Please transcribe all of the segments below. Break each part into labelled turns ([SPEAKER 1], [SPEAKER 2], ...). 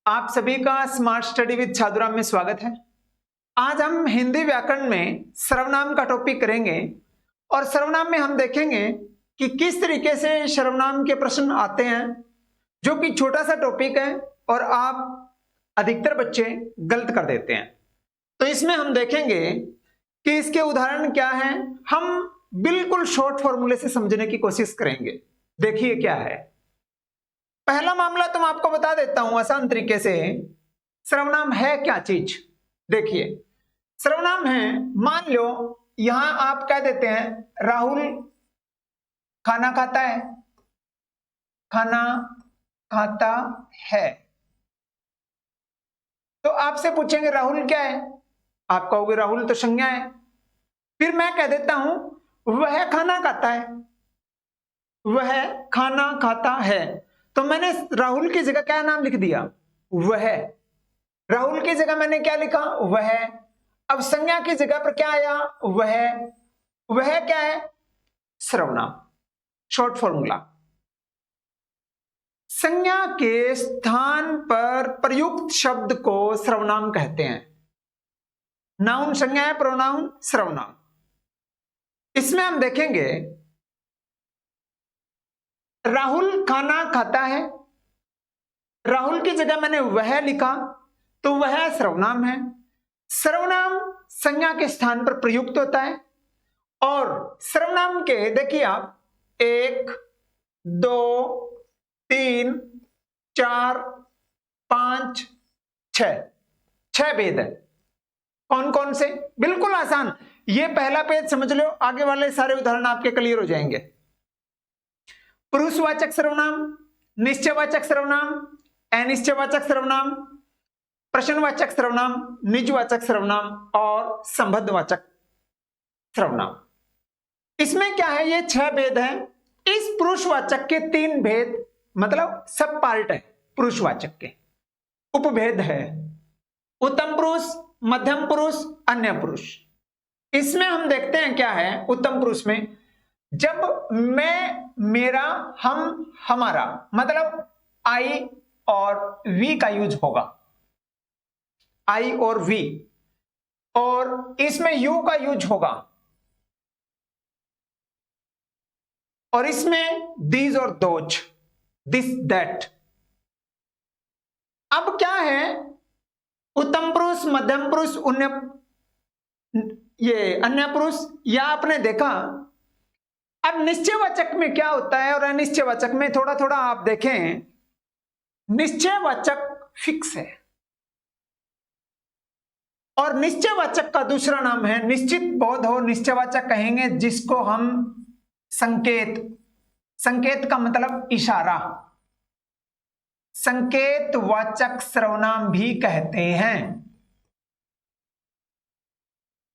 [SPEAKER 1] आप सभी का स्मार्ट स्टडी विद साधुराम में स्वागत है। आज हम हिंदी व्याकरण में सर्वनाम का टॉपिक करेंगे और सर्वनाम में हम देखेंगे कि किस तरीके से सर्वनाम के प्रश्न आते हैं, जो कि छोटा सा टॉपिक है और आप अधिकतर बच्चे गलत कर देते हैं। तो इसमें हम देखेंगे कि इसके उदाहरण क्या हैं। हम बिल्कुल शॉर्ट फॉर्मूले से समझने की कोशिश करेंगे। देखिए क्या है। पहला मामला तो मैं आपको बता देता हूं आसान तरीके से। सर्वनाम है क्या चीज? देखिए, सर्वनाम है, मान लो यहां आप कह देते हैं राहुल खाना खाता है, खाना खाता है। तो आपसे पूछेंगे राहुल क्या है, आप कहोगे राहुल तो संज्ञा है। फिर मैं कह देता हूं वह खाना खाता है, वह खाना खाता है। तो मैंने राहुल की जगह क्या नाम लिख दिया? वह। राहुल की जगह मैंने क्या लिखा? वह। अब संज्ञा की जगह पर क्या आया? वह। वह क्या है? सर्वनाम। Short formula. संज्ञा के स्थान पर प्रयुक्त शब्द को सर्वनाम कहते हैं। नाउन संज्ञा है, प्रोनाउन सर्वनाम। इसमें हम देखेंगे राहुल खाना खाता है, राहुल की जगह मैंने वह लिखा, तो वह सर्वनाम है। सर्वनाम संज्ञा के स्थान पर प्रयुक्त होता है और सर्वनाम के देखिए आप 1, 2, 3, 4, 5, 6 भेद है। कौन कौन से? बिल्कुल आसान। ये पहला पेज समझ लो, आगे वाले सारे उदाहरण आपके क्लियर हो जाएंगे। पुरुषवाचक सर्वनाम, निश्चयवाचक सर्वनाम, अनिश्चयवाचक सर्वनाम, प्रश्नवाचक सर्वनाम, निजवाचक सर्वनाम और संबंधवाचक सर्वनाम। इसमें क्या है? ये 6 भेद हैं। इस पुरुषवाचक के 3 भेद, मतलब सब पार्ट है पुरुषवाचक के। उपभेद है उत्तम पुरुष, मध्यम पुरुष, अन्य पुरुष। इसमें हम देखते हैं क्या है। उत्तम पुरुष में जब मैं, मेरा, हम, हमारा, मतलब आई और वी का यूज होगा, आई और वी, और इसमें यू का यूज होगा, और इसमें दीज और दोज, दिस दैट। अब क्या है? उत्तम पुरुष, मध्यम पुरुष, ये अन्य पुरुष, या आपने देखा। अब निश्चयवाचक में क्या होता है और अनिश्चयवाचक में थोड़ा थोड़ा आप देखें। निश्चयवाचक फिक्स है और निश्चयवाचक का दूसरा नाम है निश्चित बोध हो। निश्चयवाचक कहेंगे जिसको हम संकेत, संकेत का मतलब इशारा, संकेतवाचक सर्वनाम भी कहते हैं।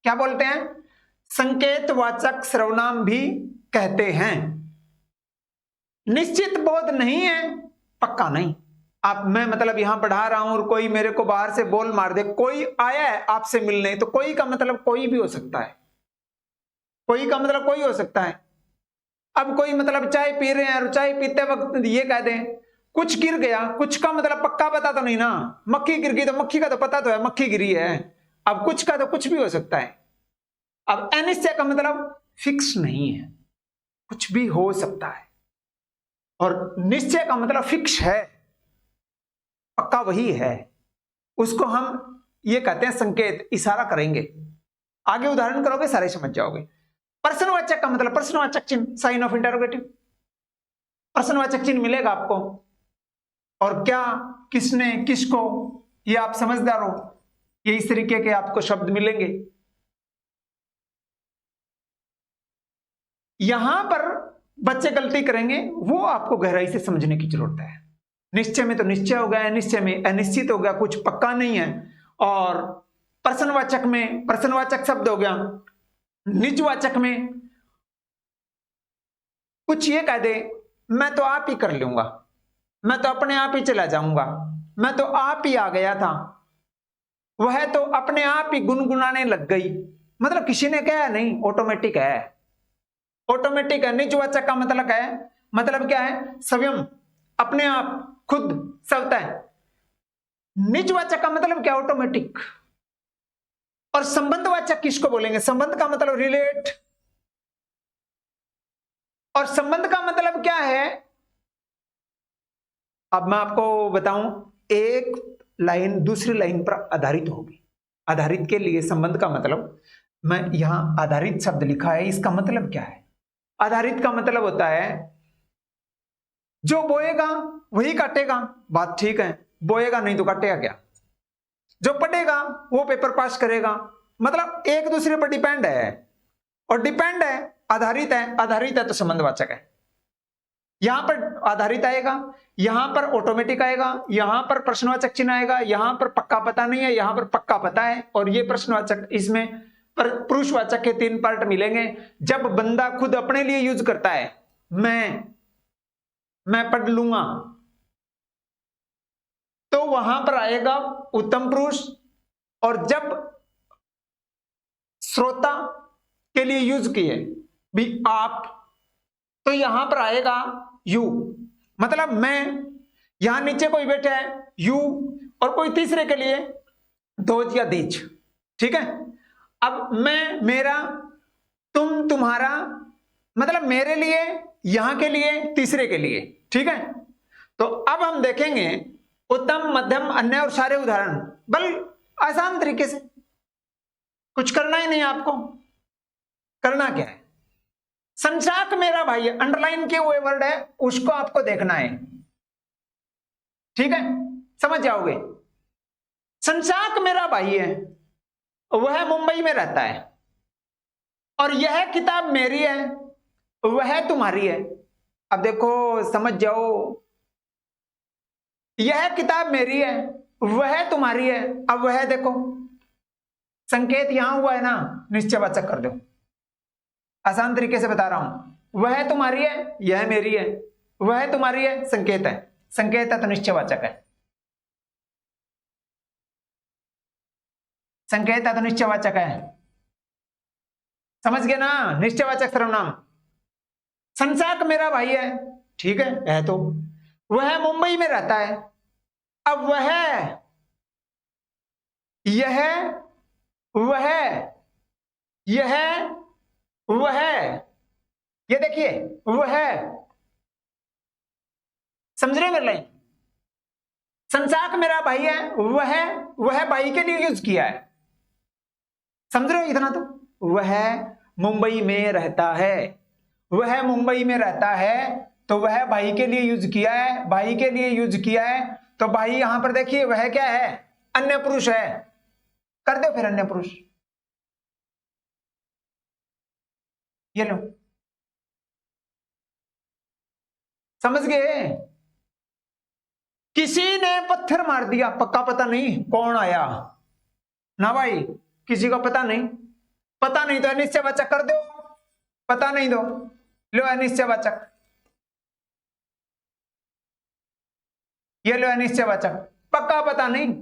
[SPEAKER 1] क्या बोलते हैं? संकेतवाचक सर्वनाम भी कहते हैं। निश्चित बोध नहीं है, पक्का नहीं। आप, मैं मतलब यहां पढ़ा रहा हूं और कोई मेरे को बाहर से बोल मार दे, कोई आया है आपसे मिलने, तो कोई का मतलब कोई भी हो सकता है, कोई का मतलब कोई हो सकता है। अब कोई मतलब चाय पी रहे हैं और चाय पीते वक्त ये कह दें कुछ गिर गया, कुछ का मतलब पक्का पता तो नहीं ना। मक्खी गिर गई तो मक्खी का तो पता तो है मक्खी गिरी है। अब कुछ का तो कुछ भी हो सकता है। अब अनिश्चय का मतलब फिक्स नहीं है, कुछ भी हो सकता है। और निश्चय का मतलब फिक्स है, पक्का वही है। उसको हम ये कहते हैं संकेत, इशारा करेंगे। आगे उदाहरण करोगे सारे समझ जाओगे। प्रश्नवाचक का मतलब प्रश्नवाचक चिन्ह, साइन ऑफ इंटरोगेटिव, प्रश्नवाचक चिन्ह मिलेगा आपको। और क्या, किसने, किसको, ये आप समझदार हो, ये इस तरीके के आपको शब्द मिलेंगे। यहां पर बच्चे गलती करेंगे, वो आपको गहराई से समझने की जरूरत है। निश्चय में तो निश्चय हो गया, अनिश्चय में अनिश्चित हो गया, कुछ पक्का नहीं है। और प्रश्नवाचक में प्रश्नवाचक शब्द हो गया। निजवाचक में कुछ ये कह दे, मैं तो आप ही कर लूंगा, मैं तो अपने आप ही चला जाऊंगा, मैं तो आप ही आ गया था, वह तो अपने आप ही गुनगुनाने लग गई, मतलब किसी ने कहा नहीं, ऑटोमेटिक है, ऑटोमेटिक है। निजवाचक का मतलब है, मतलब क्या है? स्वयं, अपने आप, खुद, स्वतः। निजवाचक का मतलब क्या? ऑटोमेटिक। और संबंधवाचक किसको बोलेंगे? संबंध का मतलब रिलेट। और संबंध का मतलब क्या है? अब मैं आपको बताऊं, एक लाइन दूसरी लाइन पर आधारित होगी। आधारित के लिए संबंध का मतलब, मैं यहां आधारित शब्द लिखा है, इसका मतलब क्या है? आधारित का मतलब होता है जो बोएगा वही काटेगा। बात ठीक है, बोएगा नहीं तो काटेगा क्या? जो पढ़ेगा वो पेपर पास करेगा। मतलब एक दूसरे पर डिपेंड है। और डिपेंड है, आधारित है। आधारित है तो संबंधवाचक है। यहां पर आधारित आएगा, यहां पर ऑटोमेटिक आएगा, यहां पर प्रश्नवाचक चिन्ह आएगा, यहां पर पक्का पता नहीं है, यहां पर पक्का पता है, और ये प्रश्नवाचक। इसमें पर पुरुषवाचक के 3 पार्ट मिलेंगे। जब बंदा खुद अपने लिए यूज करता है, मैं पढ़ लूंगा, तो वहां पर आएगा उत्तम पुरुष। और जब श्रोता के लिए यूज किए भी आप, तो यहां पर आएगा यू। मतलब मैं, यहां नीचे कोई बैठा है यू, और कोई तीसरे के लिए दोज या दीज। ठीक है। अब मैं, मेरा, तुम, तुम्हारा, मतलब मेरे लिए, यहां के लिए, तीसरे के लिए। ठीक है। तो अब हम देखेंगे उत्तम, मध्यम, अन्य और सारे उदाहरण, बल आसान तरीके से। कुछ करना ही नहीं आपको। करना क्या है? संचाक मेरा भाई है, अंडरलाइन के हुए वर्ड है, उसको आपको देखना है। ठीक है, समझ जाओगे। संचाक मेरा भाई है, वह मुंबई में रहता है, और यह किताब मेरी है, वह तुम्हारी है। अब देखो, समझ जाओ, यह किताब मेरी है, वह तुम्हारी है। अब वह देखो, संकेत यहां हुआ है ना, निश्चयवाचक कर दो। आसान तरीके से बता रहा हूं। वह तुम्हारी है, यह मेरी है। वह तुम्हारी है, संकेत है। संकेत है तो निश्चयवाचक है। संकेत है तो निश्चयवाचक है। समझ गए ना? निश्चयवाचक सर्वनाम। संचाक मेरा भाई है, ठीक है तो। वह मुंबई में रहता है। अब वह, यह, वह, यह, वह, ये देखिए वह। समझ रहे मेरे लाइन? संचाक मेरा भाई है, वह भाई के लिए यूज किया है। समझ रहे हो इतना? तो वह मुंबई में रहता है, वह मुंबई में रहता है, तो वह भाई के लिए यूज किया है। भाई के लिए यूज किया है, तो भाई यहां पर देखिए वह क्या है? अन्य पुरुष है। कर दो फिर अन्य पुरुष। ये लो, समझ गए? किसी ने पत्थर मार दिया, पक्का पता नहीं कौन आया ना भाई, किसी को पता नहीं। पता नहीं तो अनिश्चयवाचक कर दो। पता नहीं दो, लो अनिश्चयवाचक। ये लो अनिश्चयवाचक। पक्का पता नहीं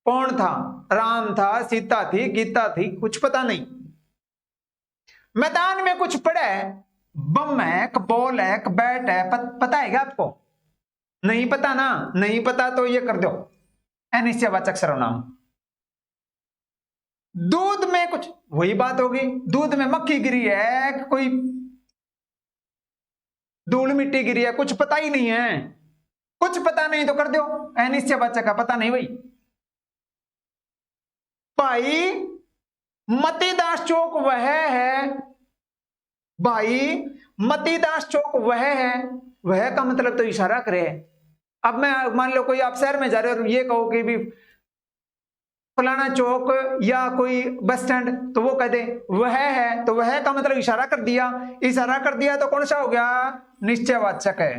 [SPEAKER 1] कौन था, राम था, सीता थी, गीता थी, कुछ पता नहीं। मैदान में कुछ पड़ा है, बम है, बॉल है, बैट है, पता है क्या आपको? नहीं पता ना? नहीं पता तो ये कर दो अनिश्चयवाचक सर्वनाम। दूध में कुछ, वही बात होगी। दूध में मक्खी गिरी है, कोई धूल मिट्टी गिरी है, कुछ पता ही नहीं है। कुछ पता नहीं तो कर दो अनिश्चयवाचक का, पता नहीं भाई। भाई मतीदास चौक वह है, भाई मतीदास चौक वह है। वह का मतलब तो इशारा करे। अब मैं, मान लो कोई आप शहर में जा रहे हो और ये कहो कि भी फलाना चौक या कोई बस स्टैंड, तो वो कह दे वह है, तो वह का मतलब इशारा कर दिया। इशारा कर दिया तो कौन सा हो गया? निश्चयवाचक है।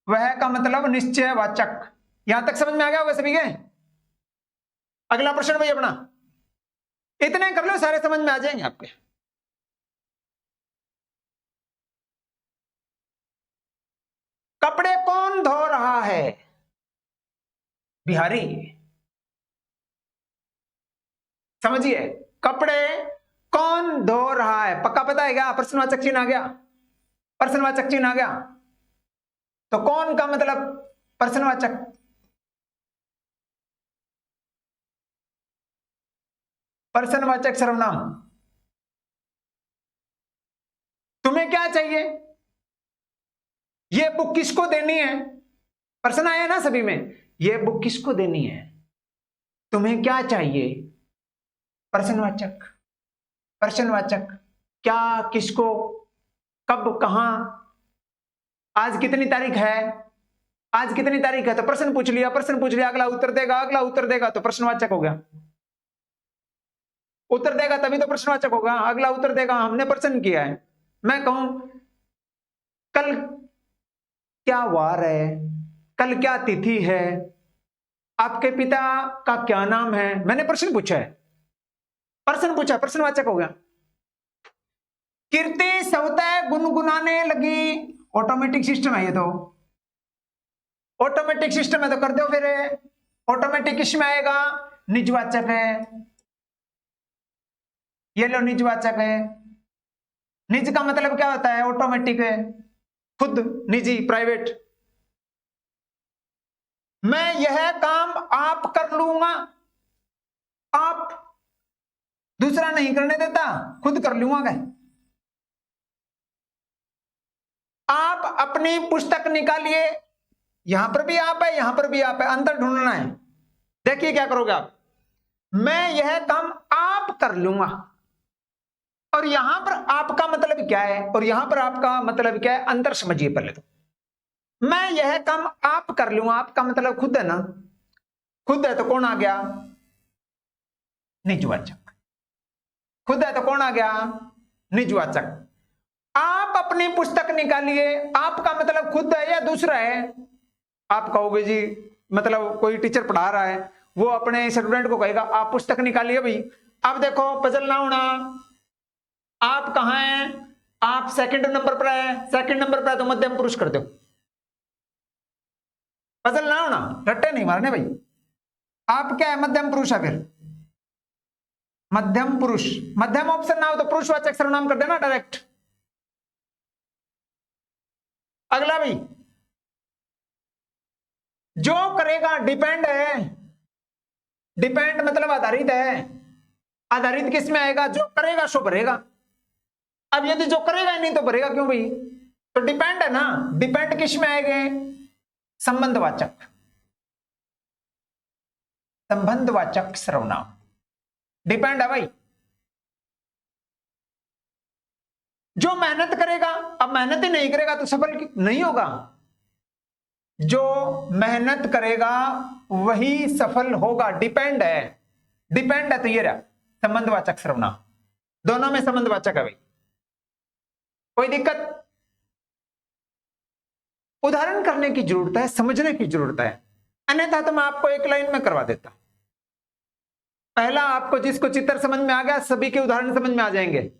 [SPEAKER 1] वह का मतलब निश्चयवाचक। यहां तक समझ में आ गया होगा सभी के? अगला प्रश्न भाई अपना, इतने कर लो, सारे समझ में आ जाएंगे आपके। कपड़े कौन धो रहा है? बिहारी। समझिए, कपड़े कौन धो रहा है, पक्का पता है क्या? प्रश्नवाचक चिन्ह आ गया, प्रश्नवाचक चिन्ह आ गया। तो कौन का मतलब प्रश्नवाचक। प्रश्नवाचक सर्वनाम। तुम्हें क्या चाहिए? ये बुक किसको देनी है? प्रश्न आया ना सभी में, ये बुक किसको देनी है? तुम्हें क्या चाहिए? प्रश्नवाचक। प्रश्नवाचक। क्या, किसको, कब, कहां, आज कितनी तारीख है, आज कितनी तारीख है, तो प्रश्न पूछ लिया, प्रश्न पूछ लिया, अगला उत्तर देगा, अगला उत्तर देगा तो प्रश्नवाचक हो गया। उत्तर देगा तभी तो प्रश्नवाचक होगा, अगला उत्तर देगा, हमने प्रश्न किया है। मैं कहूं कल क्या वार है, कल क्या तिथि है, आपके पिता का क्या नाम है, मैंने प्रश्न पूछा है, प्रश्न पूछा, प्रश्नवाचक हो गया। कीर्ति स्वतः गुनगुनाने लगी, ऑटोमेटिक सिस्टम है ये तो, ऑटोमेटिक सिस्टम है तो कर दो फिर। ऑटोमेटिक किसमें आएगा? निजवाचक है, ये लो निजवाचक है। निज का मतलब क्या होता है? ऑटोमेटिक है, खुद, निजी, प्राइवेट। मैं यह काम आप कर लूंगा, आप दूसरा नहीं करने देता, खुद कर लूंगा। क्या आप अपनी पुस्तक निकालिए, यहां पर भी आप है, यहां पर भी आप है, अंतर ढूंढना है। देखिए क्या करोगे आप, मैं यह काम आप कर लूंगा, और यहां पर आपका मतलब क्या है और यहां पर आपका मतलब क्या है, अंतर समझिए पहले तो। मैं यह काम आप कर लूंगा, आपका मतलब खुद है ना, खुद है तो कौन आ गया? निजवाचक। खुद है तो कौन आ गया? निजवाचक। आप अपनी पुस्तक निकालिए, आपका मतलब खुद है या दूसरा है? आप कहोगे जी, मतलब कोई टीचर पढ़ा रहा है, वो अपने स्टूडेंट को कहेगा आप पुस्तक निकालिए भाई। अब देखो पजल ना होना, आप कहां हैं? आप सेकंड नंबर पर है, सेकंड नंबर पर है तो मध्यम पुरुष कर दो। पजल ना होना, रट्टे नहीं मारने भाई। आप क्या है? मध्यम पुरुष है, फिर मध्यम पुरुष। मध्यम ऑप्शन ना हो तो पुरुषवाचक सर्वनाम कर देना डायरेक्ट। अगला भाई, जो करेगा डिपेंड है, डिपेंड मतलब आधारित है। आधारित किस में आएगा? जो करेगा सो भरेगा। अब यदि जो करेगा नहीं तो भरेगा क्यों भाई? तो डिपेंड है ना, डिपेंड किस में आएंगे? संबंधवाचक। संबंधवाचक सर्वनाम। डिपेंड है भाई। जो मेहनत करेगा, अब मेहनत ही नहीं करेगा तो सफल नहीं होगा। जो मेहनत करेगा वही सफल होगा, डिपेंड है। डिपेंड है तो ये रहा संबंधवाचक सर्वनाम, दोनों में संबंधवाचक है भाई। कोई दिक्कत? उदाहरण करने की जरूरत है, समझने की जरूरत है, अन्यथा तो मैं आपको एक लाइन में करवा देता। पहला आपको जिसको चित्र समझ में आ गया, सभी के उदाहरण समझ में आ जाएंगे,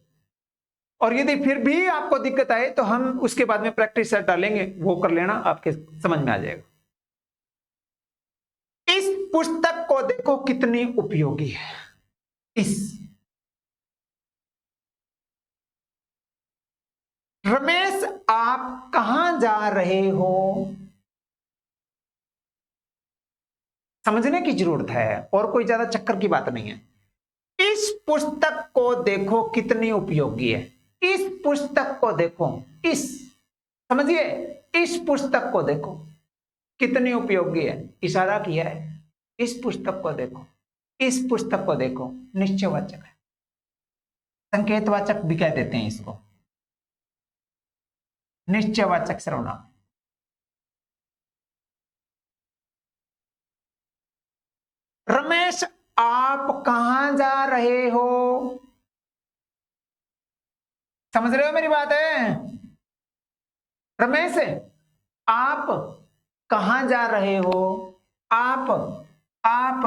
[SPEAKER 1] और यदि फिर भी आपको दिक्कत आए तो हम उसके बाद में प्रैक्टिस सेट डालेंगे, वो कर लेना, आपके समझ में आ जाएगा। इस पुस्तक को देखो कितनी उपयोगी है। इस रमेश आप कहां जा रहे हो? समझने की जरूरत है, और कोई ज्यादा चक्कर की बात नहीं है। इस पुस्तक को देखो कितनी उपयोगी है। इस पुस्तक को देखो, इस, समझिए, इस पुस्तक को देखो कितनी उपयोगी है, इशारा किया है। इस पुस्तक को देखो, इस पुस्तक को देखो, निश्चयवाचक है, संकेतवाचक भी कह देते हैं इसको, निश्चयवाचक सर्वनाम। रमेश आप कहां जा रहे हो? समझ रहे हो मेरी बात है? रमेश आप कहां जा रहे हो? आप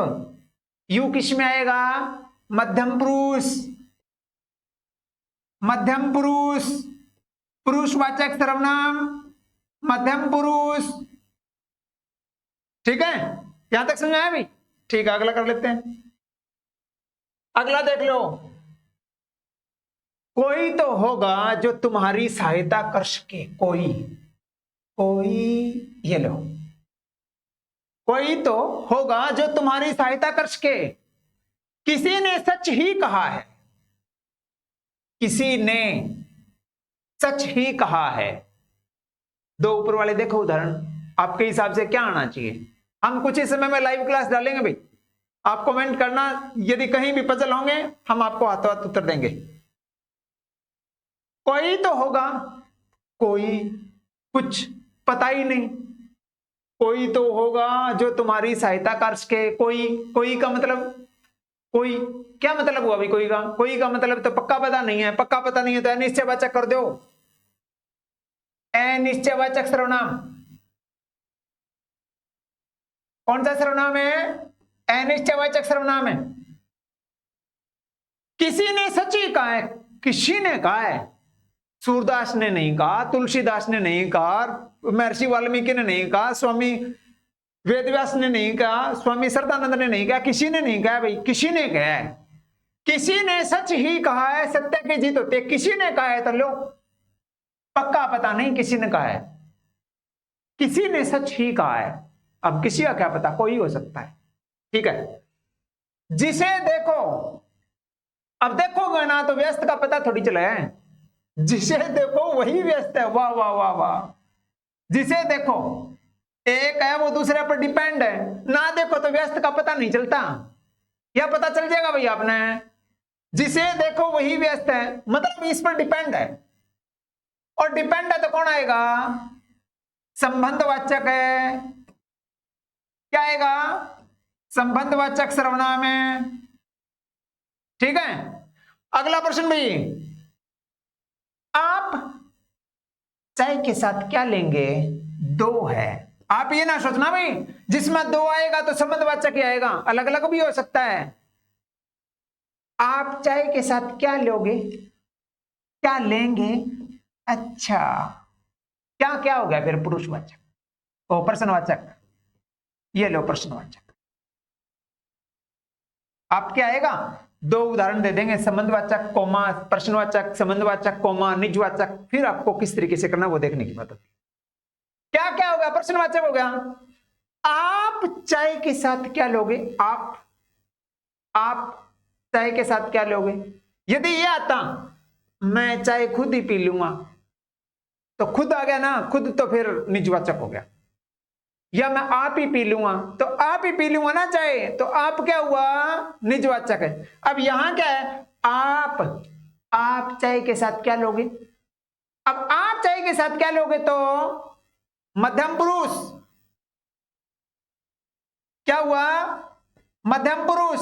[SPEAKER 1] यू किस में आएगा? मध्यम पुरुष। मध्यम पुरुष, पुरुषवाचक सर्वनाम, मध्यम पुरुष। ठीक है, यहां तक समझ आया भाई? ठीक है, अगला कर लेते हैं। अगला देख लो, कोई तो होगा जो तुम्हारी सहायता कर सके। कोई, कोई, ये लो, कोई तो होगा जो तुम्हारी सहायता कर सके। किसी ने सच ही कहा है, किसी ने सच ही कहा है। दो ऊपर वाले देखो उदाहरण, आपके हिसाब से क्या आना चाहिए। हम कुछ ही समय में लाइव क्लास डालेंगे भाई, आप कमेंट करना, यदि कहीं भी पजल होंगे हम आपको हाथों हाथ उत्तर देंगे। कोई तो होगा, कोई कुछ पता ही नहीं। कोई तो होगा जो तुम्हारी सहायता कर सके। कोई का मतलब, कोई क्या मतलब हुआ भाई? कोई का मतलब तो पक्का पता नहीं है। पक्का पता नहीं है तो अनिश्चयवाचक कर दो, अनिश्चयवाचक सर्वनाम। कौन सा सर्वनाम है? अनिश्चयवाचक सर्वनाम है। किसी ने सच ही कहा है, किसी ने कहा है। सूरदास ने नहीं कहा, तुलसीदास ने नहीं कहा, महर्षि वाल्मीकि ने नहीं कहा, स्वामी वेदव्यास ने नहीं कहा, स्वामी श्रद्धानंद ने नहीं कहा, किसी ने नहीं कहा भाई, किसी ने कहा है। किसी ने सच ही कहा है, सत्य की जीत होती है। किसी ने कहा है तो लो, पक्का पता नहीं, किसी ने कहा है। किसी ने सच ही कहा है, अब किसी का क्या पता, कोई हो सकता है। ठीक है, जिसे देखो, अब देखोगे ना तो व्यस्त का पता थोड़ी चला है। जिसे देखो वही व्यस्त है। वाह वाह वाह वाह। जिसे देखो, एक है वो दूसरे पर डिपेंड है, ना देखो तो व्यस्त का पता नहीं चलता। यह पता चल जाएगा भाई आपने, जिसे देखो वही व्यस्त है, मतलब इस पर डिपेंड है। और डिपेंड है तो कौन आएगा? संबंधवाचक है। क्या आएगा? संबंधवाचक सर्वनाम है। ठीक है, अगला प्रश्न भाई, आप चाय के साथ क्या लेंगे? दो है। आप ये ना सोचना भाई जिसमें दो आएगा तो संबंधवाचक ही आएगा, अलग अलग भी हो सकता है। आप चाय के साथ क्या लोगे, क्या लेंगे? अच्छा, क्या क्या हो गया फिर? पुरुषवाचक और प्रश्नवाचक। ये लो प्रश्नवाचक। आप क्या आएगा? दो उदाहरण दे देंगे, संबंधवाचक कोमा प्रश्नवाचक, संबंधवाचक कोमा निजवाचक। फिर आपको किस तरीके से करना वो देखने की बात होती है। क्या क्या हो गया? प्रश्नवाचक हो गया। आप चाय के साथ क्या लोगे? आप चाय के साथ क्या लोगे? यदि ये आता मैं चाय खुद ही पी लूंगा, तो खुद आ गया ना, खुद तो फिर निजवाचक हो गया। या मैं आप ही पी लूंगा, तो आप ही पी लूंगा ना चाय, तो आप क्या हुआ? निजवाचक है। अब यहां क्या है? आप चाय के साथ क्या लोगे? अब आप चाय के साथ क्या लोगे तो मध्यम पुरुष। क्या हुआ? मध्यम पुरुष।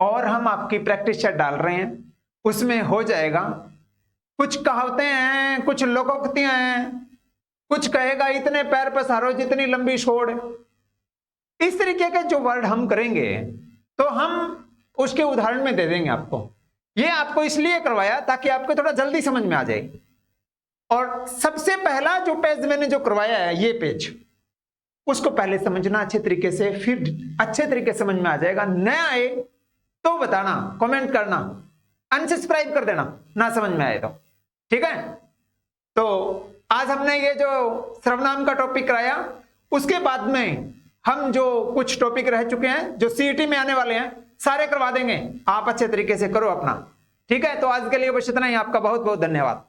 [SPEAKER 1] और हम आपकी प्रैक्टिस शेट डाल रहे हैं, उसमें हो जाएगा। कुछ कहावतें हैं, कुछ लोकोक्तियां हैं, कुछ कहेगा इतने पैर पसारो जितनी लंबी छोड़। इस तरीके के जो वर्ड हम करेंगे तो हम उसके उदाहरण में दे देंगे आपको। ये आपको इसलिए करवाया ताकि आपको थोड़ा जल्दी समझ में आ जाए। और सबसे पहला जो पेज मैंने जो करवाया है, ये पेज, उसको पहले समझना अच्छे तरीके से, फिर अच्छे तरीके से समझ में आ जाएगा। नया आए तो बताना, कमेंट करना, अनसब्सक्राइब कर देना ना समझ में आए तो। ठीक है, तो आज हमने ये जो सर्वनाम का टॉपिक कराया, उसके बाद में हम जो कुछ टॉपिक रह चुके हैं जो सीईटी में आने वाले हैं सारे करवा देंगे। आप अच्छे तरीके से करो अपना। ठीक है, तो आज के लिए बस इतना ही। आपका बहुत बहुत धन्यवाद।